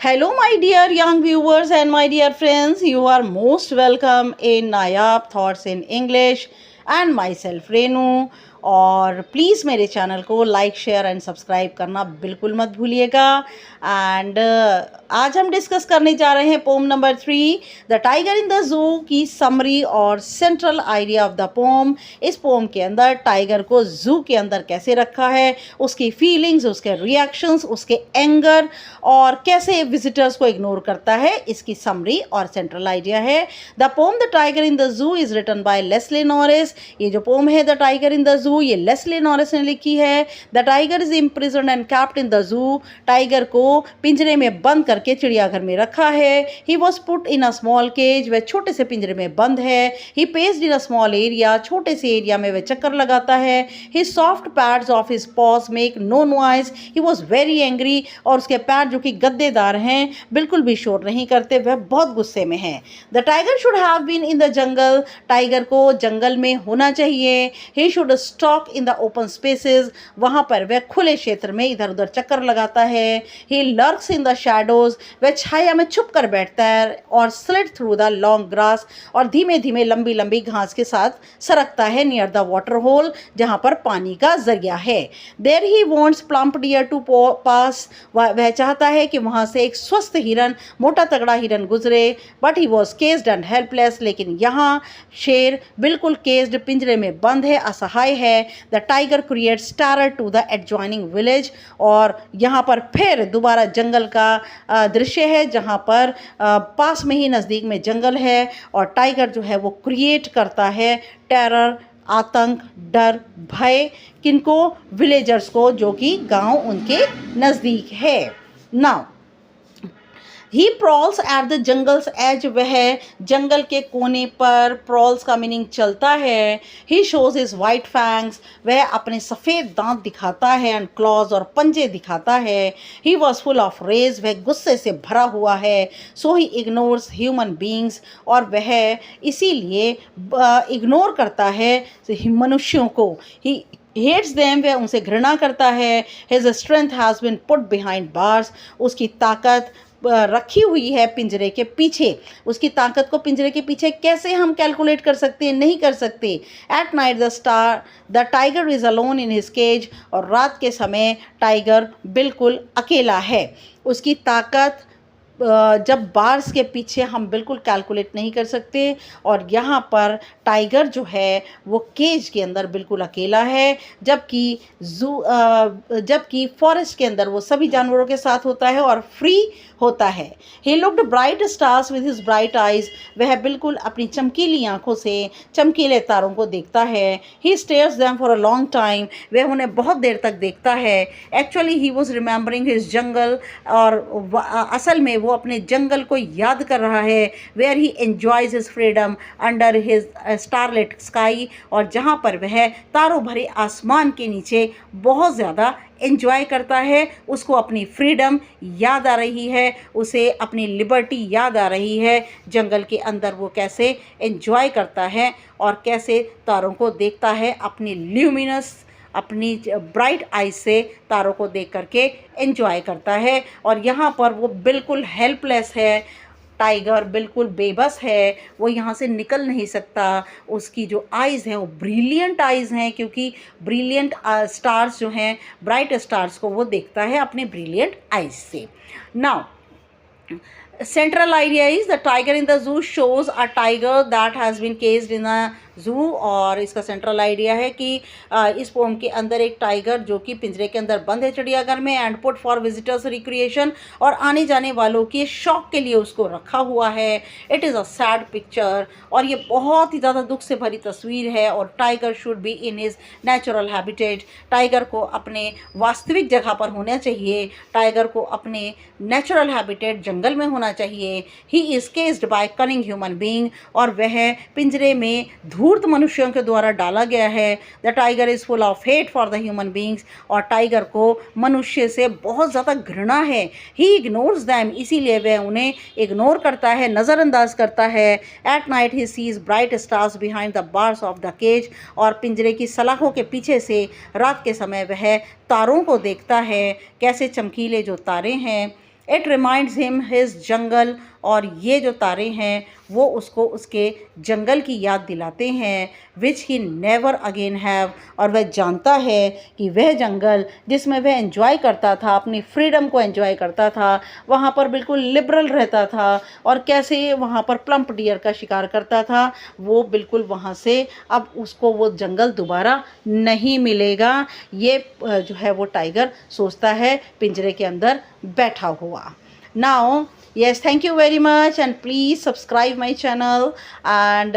Hello, my dear young viewers and my dear friends. You are most welcome in Nayab Thoughts in English and myself Renu. और please मेरे channel को like share and subscribe करना बिल्कुल मत भूलिएगा। And आज हम discuss करने जा रहे हैं poem number 3 the tiger in the zoo की समरी और central idea of the poem. इस पोम के अंदर टाइगर को जू के अंदर कैसे रखा है, उसकी फीलिंग्स, उसके रिएक्शंस, उसके एंगर और कैसे विजिटर्स को इग्नोर करता है, इसकी समरी और सेंट्रल आइडिया है। The poem the tiger in the zoo is written by Leslie Norris. ये जो पोम है द टाइगर इन द जू, ये लेस्ली नॉरिस ने लिखी है। The tiger is imprisoned and kept in the zoo. Tiger को पिंजरे में बंद करके चिड़ियाघर में रखा है। He was put in a small cage, वह छोटे से पिंजरे में बंद है। He paced in a small area, छोटे से एरिया में वह चक्कर लगाता है। He soft pads of his paws make no noise. He was very angry, और उसके पैर जो कि गद्देदार हैं बिल्कुल भी शोर नहीं करते, वह बहुत गुस्से में है। The tiger should have been in the jungle. Tiger को जंगल में होना चाहिए। He should stalk in the open spaces, वहाँ पर वह खुले क्षेत्र में इधर उधर चक्कर लगाता है। ही लर्क्स इन द शैडोज, वह छाया में छुप कर बैठता है। और slid through the long grass, और धीमे धीमे लंबी लंबी घास के साथ सरकता है। नियर द वाटर होल, जहाँ पर पानी का जरिया है। There he wants plump deer to pass, वह चाहता है कि वहाँ से एक स्वस्थ हिरन, मोटा तगड़ा हिरन गुजरे। But he was केस्ड and helpless, लेकिन यहाँ शेर बिल्कुल केस्ड, पिंजरे में बंद है, असहाय है। The tiger creates terror to the adjoining village, और यहाँ पर फिर दोबारा जंगल का दृश्य है, जहाँ पर पास में ही नज़दीक में जंगल है, और टाइगर जो है वो क्रिएट करता है टेरर, आतंक, डर, भय, किनको, विलेजर्स को, जो कि गांव उनके नज़दीक है। Now he prowls at the jungle's edge, वह जंगल के कोने पर, प्रॉल्स का मीनिंग चलता है। ही शोज हिज वाइट फैंग्स, वह अपने सफ़ेद दांत दिखाता है, एंड क्लॉज, और पंजे दिखाता है। He was full of rage, वह गुस्से से भरा हुआ है। So he ignores human beings, और वह इसीलिए इग्नोर करता है मनुष्यों को। ही हेट्स देम, वह उनसे घृणा करता है। His strength has been put behind bars, उसकी ताकत रखी हुई है पिंजरे के पीछे। उसकी ताकत को पिंजरे के पीछे कैसे हम कैलकुलेट कर सकते हैं? नहीं कर सकते। At night the tiger is alone in his cage, और रात के समय टाइगर बिल्कुल अकेला है। उसकी ताकत जब बार्स के पीछे हम बिल्कुल कैलकुलेट नहीं कर सकते, और यहाँ पर टाइगर जो है वो केज के अंदर बिल्कुल अकेला है, जबकि फॉरेस्ट के अंदर वो सभी जानवरों के साथ होता है और फ्री होता है। He looked bright stars with his bright eyes, वह बिल्कुल अपनी चमकीली आंखों से चमकीले तारों को देखता है। He stares them for a long time, वह उन्हें बहुत देर तक देखता है। Actually he was remembering his jungle, और असल में वो अपने जंगल को याद कर रहा है। Where he enjoys his freedom under his starlit sky, और जहाँ पर वह तारों भरे आसमान के नीचे बहुत ज़्यादा एंजॉय करता है। उसको अपनी फ्रीडम याद आ रही है, उसे अपनी लिबर्टी याद आ रही है। जंगल के अंदर वो कैसे एंजॉय करता है और कैसे तारों को देखता है, अपनी ल्यूमिनस, अपनी ब्राइट आइज से तारों को देख करके एंजॉय करता है। और यहाँ पर वो बिल्कुल हेल्पलेस है, टाइगर बिल्कुल बेबस है, वो यहाँ से निकल नहीं सकता। उसकी जो आइज़ हैं वो ब्रिलियंट आइज़ हैं, क्योंकि ब्रिलियंट स्टार्स जो हैं, ब्राइट स्टार्स को वो देखता है अपने ब्रिलियंट आइज़ से। Now central idea is the tiger in the zoo shows a tiger that has been caged in a zoo, और इसका सेंट्रल आइडिया है कि इस पोम के अंदर एक टाइगर जो कि पिंजरे के अंदर बंद है चिड़ियाघर में, and put for visitors recreation, और आने जाने वालों के शौक के लिए उसको रखा हुआ है। It is a sad picture, और ये बहुत ही ज़्यादा दुख से भरी तस्वीर है। और tiger should be in his natural habitat, tiger को अपने वास्तविक जगह पर होना चाहिए। टाइगर को अपने नेचुरल हैबिटेट जंगल में होना चाहिए। He is caged by cunning human being, और वह पिंजरे में धूर्त मनुष्यों के द्वारा डाला गया है। The tiger is full of hate for the human beings, और टाइगर को मनुष्य से बहुत ज़्यादा घृणा है। ही इग्नोर्स दैम, इसीलिए वह उन्हें इग्नोर करता है, नज़रअंदाज करता है। At night he sees bright stars behind the bars of the cage, और पिंजरे की सलाखों के पीछे से रात के समय वह तारों को देखता है, कैसे चमकीले जो तारे हैं। It reminds him his jungle, और ये जो तारे हैं वो उसको उसके जंगल की याद दिलाते हैं, विच ही नेवर अगेन हैव। और वह जानता है कि वह जंगल जिसमें वह एंजॉय करता था, अपनी फ्रीडम को एंजॉय करता था, वहाँ पर बिल्कुल लिबरल रहता था और कैसे वहाँ पर प्लम्प डियर का शिकार करता था, वो बिल्कुल वहाँ से अब उसको वो जंगल दोबारा नहीं मिलेगा। ये जो है वो टाइगर सोचता है पिंजरे के अंदर बैठा हुआ। Now, yes, thank you very much, and please subscribe my channel, and